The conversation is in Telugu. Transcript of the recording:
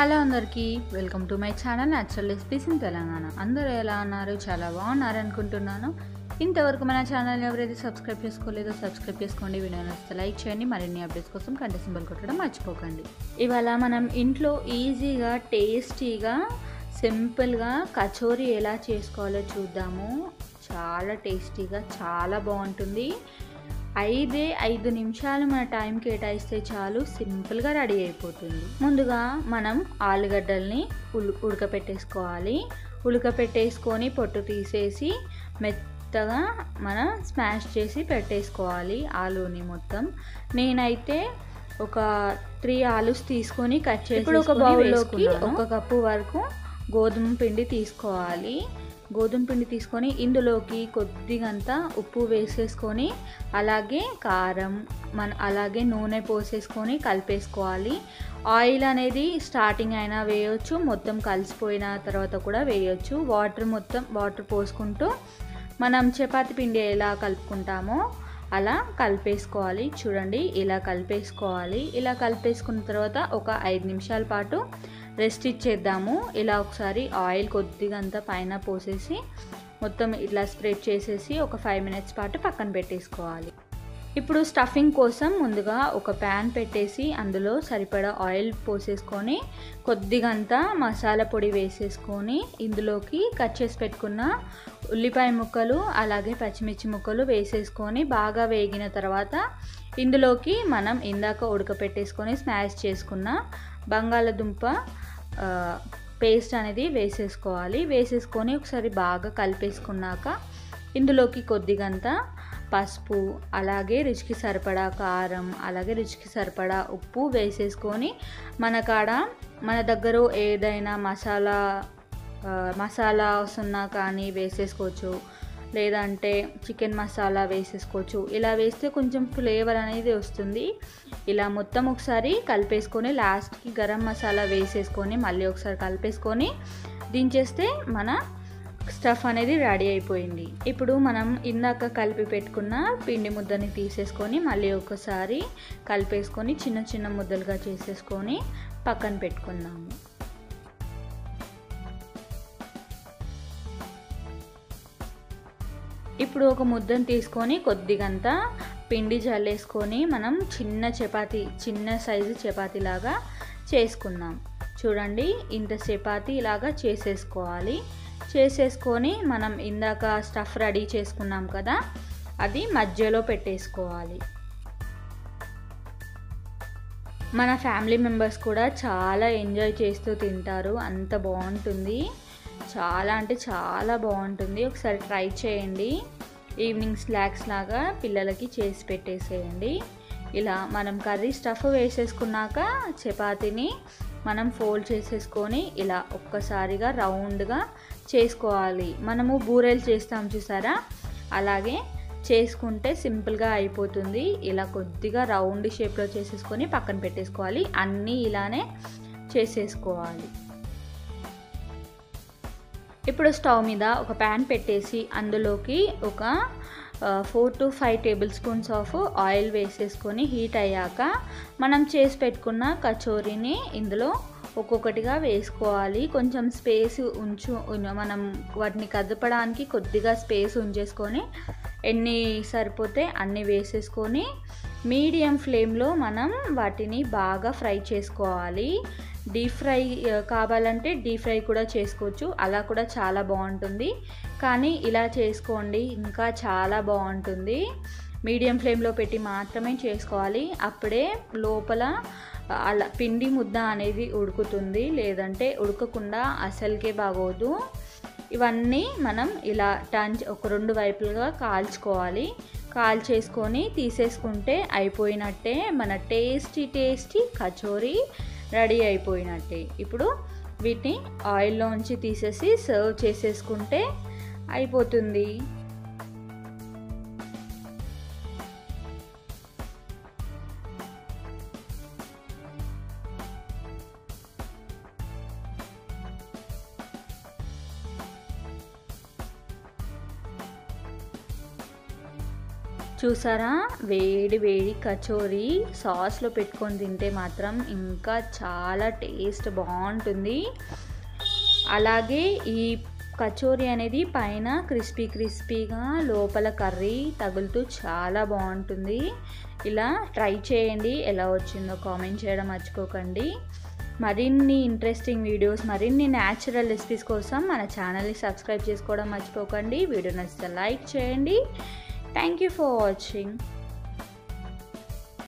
హలో అందరికీ welcome to my channel natural recipes in Telangana. అందరూ ఎలా ఉన్నారు? చాలా బాగున్నారు అనుకుంటున్నాను. ఇంతవరకు మన ఛానల్ని ఎవరైతే సబ్స్క్రైబ్ చేసుకోలేదో సబ్స్క్రైబ్ చేసుకోండి. వీడియో నచ్చితే లైక్ చేయండి. మరిన్ని అప్డేట్స్ కోసం గంట సింబల్ కొట్టడం మర్చిపోకండి. ఇవాళ మనం ఇంట్లో ఈజీగా టేస్టీగా సింపుల్గా కచోరీ ఎలా చేసుకోవాలో చూద్దాము. చాలా టేస్టీగా చాలా బాగుంటుంది. 5 నిమిషాలు మన టైం కేటాయిస్తే చాలు, సింపుల్గా రెడీ అయిపోతుంది. ముందుగా మనం ఆలుగడ్డల్ని ఉడకపెట్టేసుకోవాలి. ఉడకపెట్టేసుకొని పొట్టు తీసేసి మెత్తగా మనం స్మాష్ చేసి పెట్టేసుకోవాలి ఆలూని మొత్తం. నేనైతే ఒక 3 ఆలూస్ తీసుకొని కట్ చేసి ఇప్పుడు ఒక బౌల్లోకి 1 కప్పు వరకు గోధుమ పిండి తీసుకోవాలి. గోధుమ పిండి తీసుకొని ఇందులోకి కొద్దిగంత ఉప్పు వేసేసుకొని అలాగే కారం అలాగే నూనె పోసేసుకొని కలిపేసుకోవాలి. ఆయిల్ అనేది స్టార్టింగ్ అయినా వేయొచ్చు, మొత్తం కలిసిపోయిన తర్వాత కూడా వేయొచ్చు. వాటర్ పోసుకుంటూ మనం చపాతీ పిండి ఎలా కలుపుకుంటామో అలా కలిపేసుకోవాలి. చూడండి, ఇలా కలిపేసుకోవాలి. ఇలా కలిపేసుకున్న తర్వాత ఒక 5 నిమిషాల పాటు రెస్ట్ ఇచ్చేద్దాము. ఇలా ఒకసారి ఆయిల్ కొద్దిగంత పైన పోసేసి మొత్తం ఇట్లా స్ప్రెడ్ చేసేసి ఒక 5 మినిట్స్ పాటు పక్కన పెట్టేసుకోవాలి. ఇప్పుడు స్టఫింగ్ కోసం ముందుగా ఒక ప్యాన్ పెట్టేసి అందులో సరిపడా ఆయిల్ పోసేసుకొని కొద్దిగంత మసాలా పొడి వేసేసుకొని ఇందులోకి కట్ చేసి పెట్టుకున్న ఉల్లిపాయ ముక్కలు అలాగే పచ్చిమిర్చి ముక్కలు వేసేసుకొని బాగా వేగిన తర్వాత ఇందులోకి మనం ఇందాక ఉడకపెట్టేసుకొని స్మాష్ చేసుకున్న బంగాళదుంప పేస్ట్ అనేది వేసేసుకోవాలి. వేసేసుకొని ఒకసారి బాగా కలిపేసుకున్నాక ఇందులోకి కొద్దిగంత పసుపు అలాగే రుచికి సరిపడా కారం అలాగే రుచికి సరిపడా ఉప్పు వేసేసుకొని మన దగ్గర ఏదైనా మసాలాస్ ఉన్నా కానీ వేసేసుకోవచ్చు, లేదంటే చికెన్ మసాలా వేసేసుకోవచ్చు. ఇలా వేస్తే కొంచెం ఫ్లేవర్ అనేది వస్తుంది. ఇలా మొత్తం ఒకసారి కలిపేసుకొని లాస్ట్కి గరం మసాలా వేసేసుకొని మళ్ళీ ఒకసారి కలిపేసుకొని దించేస్తే మన స్టఫ్ అనేది రెడీ అయిపోయింది. ఇప్పుడు మనం ఇందాక కలిపి పెట్టుకున్న పిండి ముద్దని తీసేసుకొని మళ్ళీ ఒకసారి కలిపేసుకొని చిన్న చిన్న ముద్దలుగా చేసేసుకొని పక్కన పెట్టుకుందాము. ఇప్పుడు ఒక ముద్దను తీసుకొని కొద్దిగంత పిండి జల్లేసుకొని మనం చిన్న సైజు చపాతీ లాగా చేసుకుందాం. చూడండి, ఇంత చపాతీ ఇలాగా చేసేసుకోవాలి. చేసేసుకొని మనం ఇందాక స్టఫ్ రెడీ చేసుకున్నాం కదా, అది మధ్యలో పెట్టేసుకోవాలి. మన ఫ్యామిలీ మెంబర్స్ కూడా చాలా ఎంజాయ్ చేస్తూ తింటారు. అంత బాగుంటుంది, చాలా అంటే చాలా బాగుంటుంది. ఒకసారి ట్రై చేయండి. ఈవినింగ్ స్నాక్స్ లాగా పిల్లలకి చేసి పెట్టేసేయండి. ఇలా మనం కర్రీ స్టఫ్ వేసేసుకున్నాక చపాతీని మనం ఫోల్డ్ చేసేసుకొని ఇలా ఒక్కసారిగా రౌండ్గా చేసుకోవాలి. మనము బూరెలు చేస్తాం చూసారా, అలాగే చేసుకుంటే సింపుల్గా అయిపోతుంది. ఇలా కొద్దిగా రౌండ్ షేప్లో చేసేసుకొని పక్కన పెట్టేసుకోవాలి. అన్నీ ఇలానే చేసేసుకోవాలి. ఇప్పుడు స్టవ్ మీద ఒక ప్యాన్ పెట్టేసి అందులోకి ఒక 4 to 5 table spoons of oil వేసేసుకొని హీట్ అయ్యాక మనం చేసి పెట్టుకున్న కచోరీని ఇందులో ఒక్కొక్కటిగా వేసుకోవాలి. కొంచెం స్పేస్ మనం వాటిని కదపడానికి కొద్దిగా స్పేస్ ఉంచేసుకొని ఎన్ని సరిపోతే అన్ని వేసేసుకొని మీడియం ఫ్లేమ్లో మనం వాటిని బాగా ఫ్రై చేసుకోవాలి. డీప్ ఫ్రై కావాలంటే డీప్ ఫ్రై కూడా చేసుకోవచ్చు, అలా కూడా చాలా బాగుంటుంది. కానీ ఇలా చేసుకోండి, ఇంకా చాలా బాగుంటుంది. మీడియం ఫ్లేమ్లో పెట్టి మాత్రమే చేసుకోవాలి. అప్పుడే లోపల అలా పిండి ముద్ద అనేది ఉడుకుతుంది, లేదంటే ఉడకకుండా అసలుకే బాగోదు. ఇవన్నీ మనం ఇలా ఒక 2 వైపులుగా కాల్చుకోవాలి. కాల్చేసుకొని తీసేసుకుంటే అయిపోయినట్టే. మన టేస్టీ కచోరీ రెడీ అయిపోయినట్టే. ఇప్పుడు వీటిని ఆయిల్లోంచి తీసేసి సర్వ్ చేసేసుకుంటే అయిపోతుంది. చూసారా, వేడి వేడి కచోరీ సాస్లో పెట్టుకొని తింటే మాత్రం ఇంకా చాలా టేస్ట్ బాగుంటుంది. అలాగే ఈ కచోరీ అనేది పైన క్రిస్పీగా లోపల కర్రీ తగులుతూ చాలా బాగుంటుంది. ఇలా ట్రై చేయండి, ఎలా వచ్చిందో కామెంట్ చేయడం మర్చిపోకండి. మరిన్ని ఇంట్రెస్టింగ్ వీడియోస్, మరిన్ని న్యాచురల్ రెసిపీస్ కోసం మన ఛానల్ని సబ్స్క్రైబ్ చేసుకోవడం మర్చిపోకండి. వీడియో నచ్చితే లైక్ చేయండి. Thank you for watching.